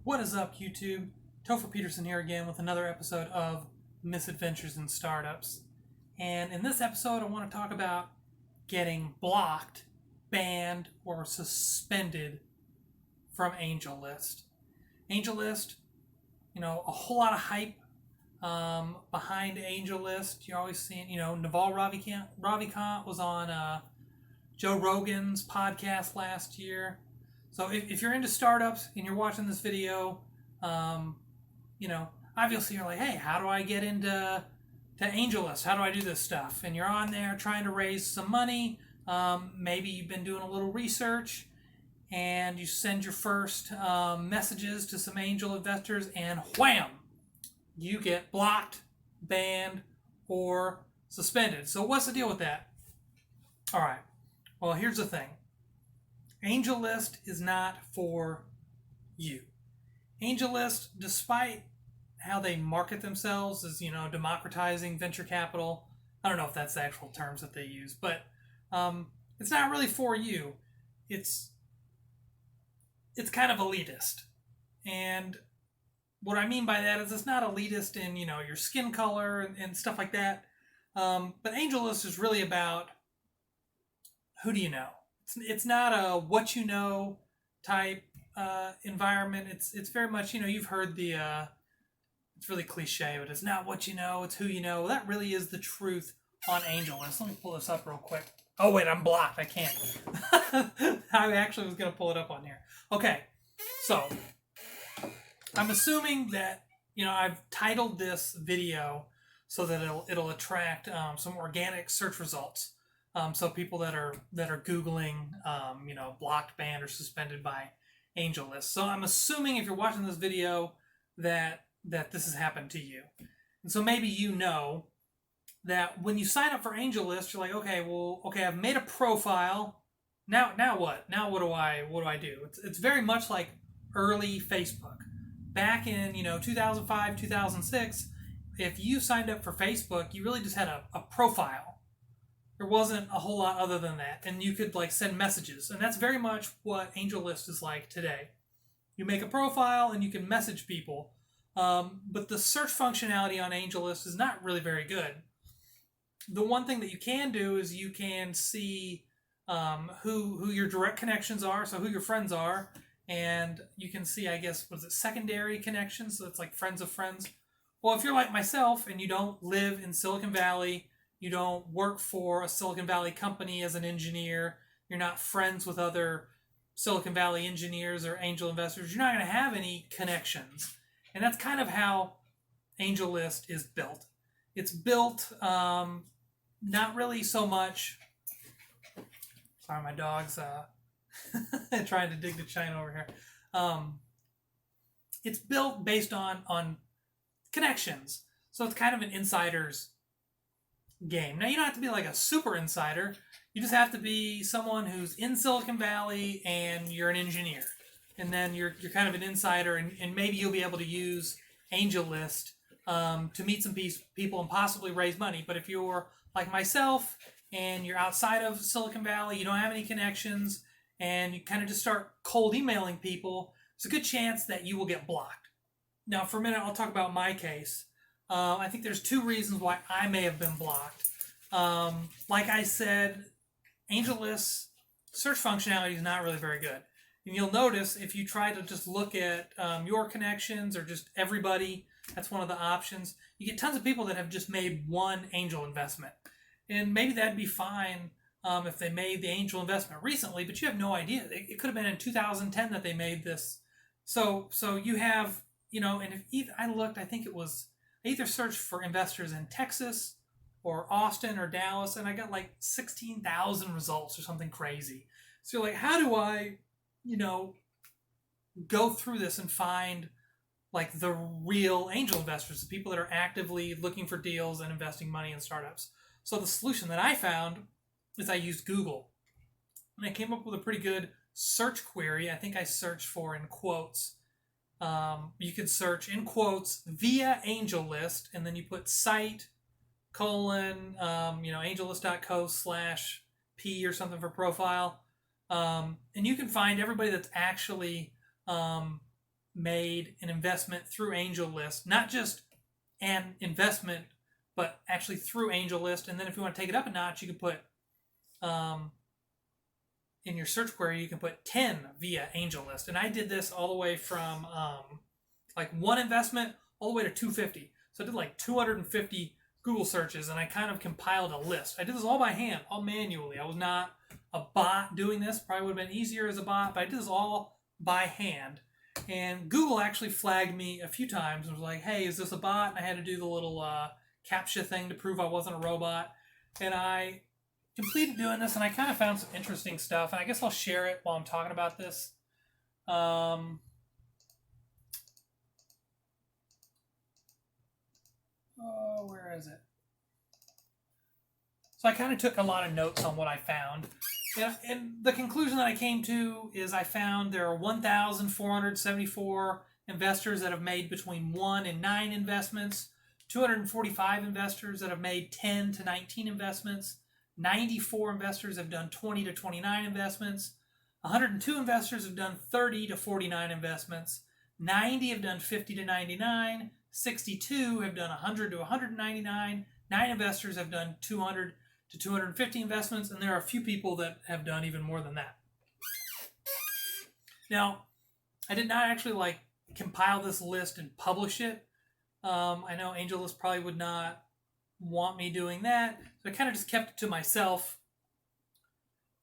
What is up, YouTube? Topher Peterson here again with another episode of Misadventures in Startups. And in this episode, I want to talk about getting blocked, banned, or suspended from AngelList. AngelList, a whole lot of hype behind AngelList. You're always seeing, Naval Ravikant was on Joe Rogan's podcast last year. So if you're into startups and you're watching this video, obviously you're like, hey, how do I get into AngelList? How do I do this stuff? And you're on there trying to raise some money. Maybe you've been doing a little research and you send your first messages to some angel investors and wham, you get blocked, banned, or suspended. So what's the deal with that? All right. Well, here's the thing. AngelList is not for you. AngelList, despite how they market themselves as, democratizing venture capital, I don't know if that's the actual terms that they use, but it's not really for you. It's kind of elitist. And what I mean by that is it's not elitist in, your skin color and stuff like that. But AngelList is really about who do you know? It's not a what you know type environment. It's very much, you've heard it's really cliche, but it's not what you know, it's who you know. That really is the truth on AngelList. Let me pull this up real quick. Oh wait, I'm blocked. I can't. I actually was going to pull it up on here. Okay, so I'm assuming that, I've titled this video so that it'll attract some organic search results. So people that are Googling, blocked, banned, or suspended by AngelList. So I'm assuming if you're watching this video that this has happened to you. And so maybe you know that when you sign up for AngelList, you're like, okay, I've made a profile. Now what? Now what do I do? It's very much like early Facebook. Back in, 2005, 2006, if you signed up for Facebook, you really just had a profile. There wasn't a whole lot other than that. And you could send messages. And that's very much what AngelList is like today. You make a profile and you can message people. But the search functionality on AngelList is not really very good. The one thing that you can do is you can see who your direct connections are, so who your friends are. And you can see, I guess, secondary connections? So it's like friends of friends. Well, if you're like myself and you don't live in Silicon Valley, you don't work for a Silicon Valley company as an engineer, you're not friends with other Silicon Valley engineers or angel investors, you're not going to have any connections. And that's kind of how AngelList is built. It's built not really so much... Sorry, my dog's trying to dig the china over here. It's built based on connections. So it's kind of an insider's game. Now, you don't have to be like a super insider. You just have to be someone who's in Silicon Valley and you're an engineer. And then you're kind of an insider, and maybe you'll be able to use AngelList to meet some people and possibly raise money. But if you're like myself and you're outside of Silicon Valley, you don't have any connections, and you kind of just start cold emailing people, there's a good chance that you will get blocked. Now, for a minute, I'll talk about my case. I think there's two reasons why I may have been blocked. Like I said, AngelList's search functionality is not really very good. And you'll notice if you try to just look at your connections or just everybody, that's one of the options, you get tons of people that have just made one angel investment. And maybe that'd be fine if they made the angel investment recently, but you have no idea. It could have been in 2010 that they made this. So you have, and if I looked, I think it was... I either searched for investors in Texas or Austin or Dallas, and I got 16,000 results or something crazy. So you're like, how do I, go through this and find the real angel investors, the people that are actively looking for deals and investing money in startups? So the solution that I found is I used Google. And I came up with a pretty good search query. I think I searched for, in quotes, you could search in quotes via AngelList, and then you put site AngelList.co/P or something for profile. And you can find everybody that's actually made an investment through AngelList, not just an investment, but actually through AngelList. And then if you want to take it up a notch, you can put in your search query, you can put 10 via AngelList. And I did this all the way from like one investment all the way to 250. So I did like 250 Google searches, and I kind of compiled a list. I did this all by hand, all manually. I was not a bot doing this. Probably would have been easier as a bot, but I did this all by hand. And Google actually flagged me a few times and was like, hey, is this a bot? And I had to do the little CAPTCHA thing to prove I wasn't a robot. And I completed doing this, and I kind of found some interesting stuff. And I guess I'll share it while I'm talking about this. Oh, where is it? So I kind of took a lot of notes on what I found. And the conclusion that I came to is I found there are 1,474 investors that have made between 1 and 9 investments, 245 investors that have made 10 to 19 investments, 94 investors have done 20 to 29 investments, 102 investors have done 30 to 49 investments, 90 have done 50 to 99, 62 have done 100 to 199, 9 investors have done 200 to 250 investments, and there are a few people that have done even more than that. Now, I did not actually compile this list and publish it. I know AngelList probably would not want me doing that, so I kind of just kept it to myself.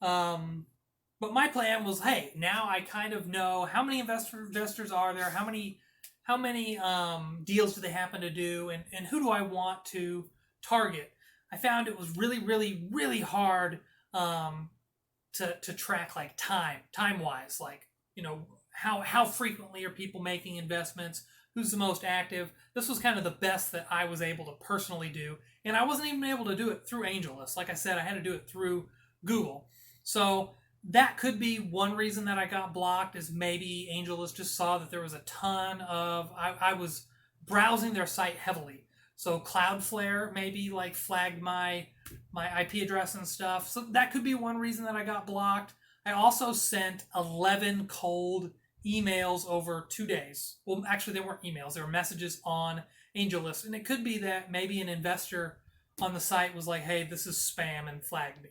But my plan was, hey, now I kind of know how many investors are there, how many deals do they happen to do, and who do I want to target. I found it was really, really, really hard to track time-wise, how frequently are people making investments, who's the most active. This was kind of the best that I was able to personally do, and I wasn't even able to do it through AngelList. Like I said, I had to do it through Google. So that could be one reason that I got blocked, is maybe AngelList just saw that there was a ton of, I was browsing their site heavily. So Cloudflare maybe flagged my IP address and stuff. So that could be one reason that I got blocked. I also sent 11 cold emails over 2 days. Well, actually they weren't emails. They were messages on AngelList. And it could be that maybe an investor on the site was like, hey, this is spam, and flagged me.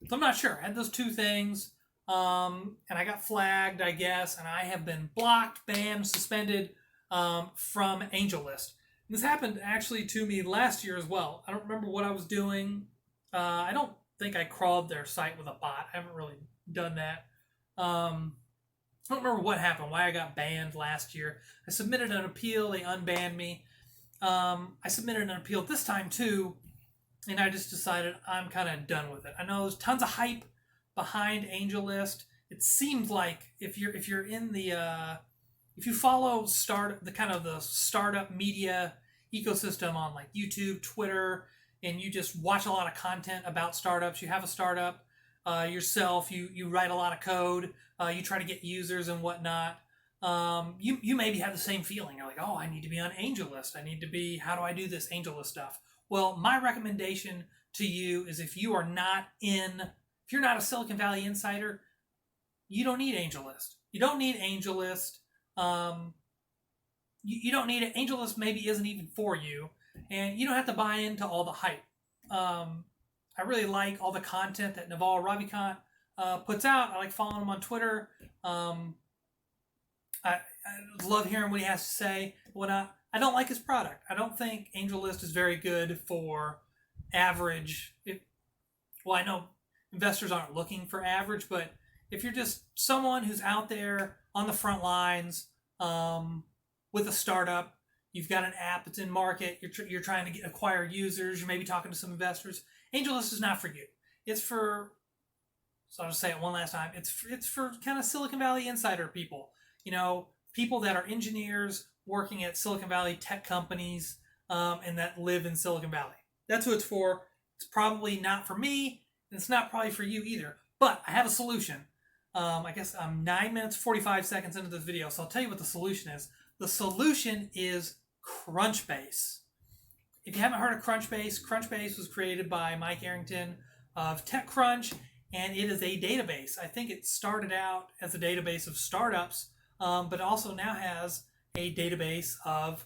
So I'm not sure. I had those two things. And I got flagged, I guess. And I have been blocked, banned, suspended from AngelList. This happened actually to me last year as well. I don't remember what I was doing. I don't think I crawled their site with a bot. I haven't really done that. I don't remember what happened, why I got banned last year. I submitted an appeal. They unbanned me. I submitted an appeal this time too, and I just decided I'm kind of done with it. I know there's tons of hype behind AngelList. It seems like if you're in the if you follow the startup media ecosystem on YouTube, Twitter, and you just watch a lot of content about startups, you have a startup yourself, you write a lot of code, you try to get users and whatnot, you maybe have the same feeling. You're like, oh, I need to be on AngelList. How do I do this AngelList stuff? Well, my recommendation to you is if you're not a Silicon Valley insider, you don't need AngelList. You don't need AngelList. You don't need it. AngelList maybe isn't even for you, and you don't have to buy into all the hype. I really like all the content that Naval Ravikant puts out. I like following him on Twitter. I love hearing what he has to say. I don't like his product. I don't think AngelList is very good for average. I know investors aren't looking for average, but if you're just someone who's out there on the front lines with a startup, you've got an app that's in market, you're trying to acquire users, you're maybe talking to some investors, AngelList is not for you. It's for, so I'll just say it one last time, it's for kind of Silicon Valley insider people. People that are engineers working at Silicon Valley tech companies and that live in Silicon Valley. That's who it's for. It's probably not for me, and it's not probably for you either. But I have a solution. I guess I'm 9 minutes, 45 seconds into this video, so I'll tell you what the solution is. The solution is Crunchbase. If you haven't heard of Crunchbase, Crunchbase was created by Mike Arrington of TechCrunch, and it is a database. I think it started out as a database of startups but it also now has a database of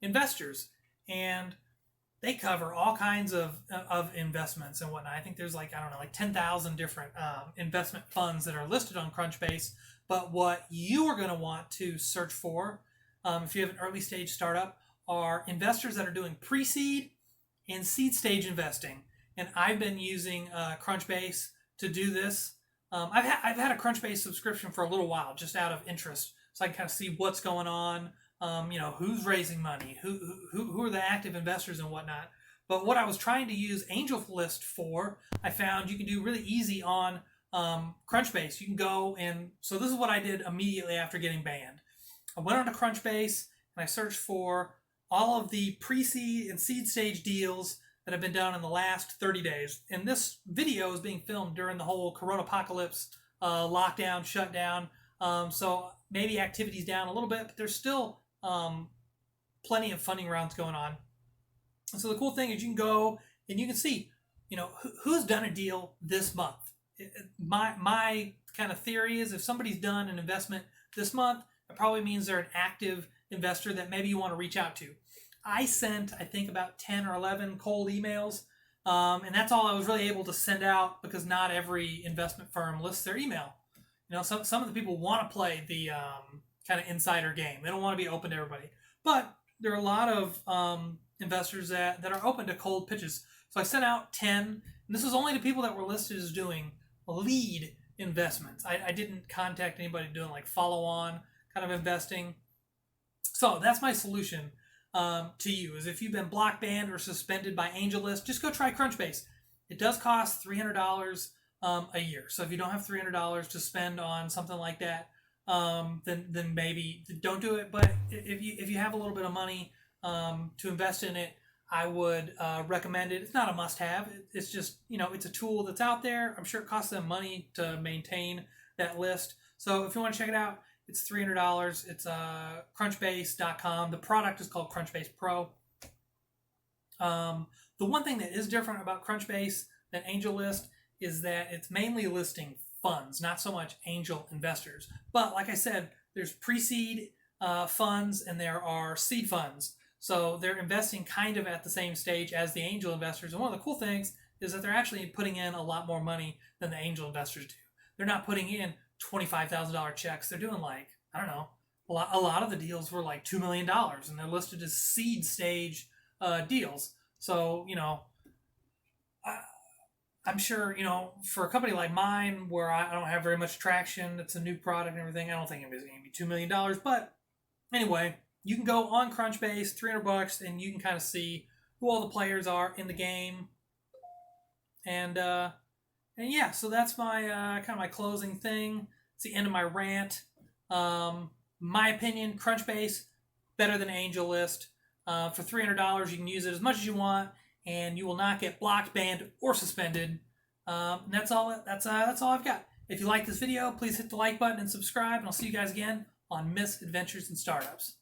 investors, and they cover all kinds of investments and whatnot. I think there's like, I don't know, like 10,000 different investment funds that are listed on Crunchbase. But what you are going to want to search for, if you have an early stage startup, are investors that are doing pre-seed and seed stage investing. And I've been using Crunchbase to do this. I've had a Crunchbase subscription for a little while, just out of interest, so I can kind of see what's going on. Who's raising money, who are the active investors and whatnot. But what I was trying to use AngelList for, I found you can do really easy on Crunchbase. You can go and, so this is what I did immediately after getting banned. I went onto Crunchbase and I searched for all of the pre-seed and seed stage deals that have been done in the last 30 days. And this video is being filmed during the whole Corona apocalypse, lockdown, shutdown. So maybe activity's down a little bit, but there's still plenty of funding rounds going on. And so the cool thing is you can go and you can see, who's done a deal this month. My kind of theory is if somebody's done an investment this month, it probably means they're an active investor that maybe you want to reach out to. I sent, I think, about 10 or 11 cold emails, and that's all I was really able to send out, because not every investment firm lists their email. Some of the people want to play the kind of insider game. They don't want to be open to everybody. But there are a lot of investors that are open to cold pitches. So I sent out 10, and this was only to people that were listed as doing lead investments. I didn't contact anybody doing like follow-on kind of investing. So that's my solution to you, is if you've been blocked, banned, or suspended by AngelList, just go try Crunchbase. It does cost $300 a year. So if you don't have $300 to spend on something like that, then maybe don't do it. But if you have a little bit of money to invest in it, I would recommend it. It's not a must-have. It's just, it's a tool that's out there. I'm sure it costs them money to maintain that list. So if you want to check it out, it's $300. It's crunchbase.com. The product is called Crunchbase Pro. The one thing that is different about Crunchbase than AngelList is that it's mainly listing funds, not so much angel investors. But like I said, there's pre-seed funds and there are seed funds. So they're investing kind of at the same stage as the angel investors. And one of the cool things is that they're actually putting in a lot more money than the angel investors do. They're not putting in $25,000 checks. They're doing like, I don't know, a lot of the deals were like $2 million, and they're listed as seed stage deals. So, I'm sure, for a company like mine where I don't have very much traction, it's a new product and everything, I don't think it's going to be $2 million. But anyway, you can go on Crunchbase, $300, and you can kind of see who all the players are in the game. And yeah, so that's my kind of my closing thing. It's the end of my rant. My opinion, Crunchbase, better than AngelList. For $300, you can use it as much as you want, and you will not get blocked, banned, or suspended. And that's all. That's all I've got. If you like this video, please hit the like button and subscribe, and I'll see you guys again on Misadventures in Startups.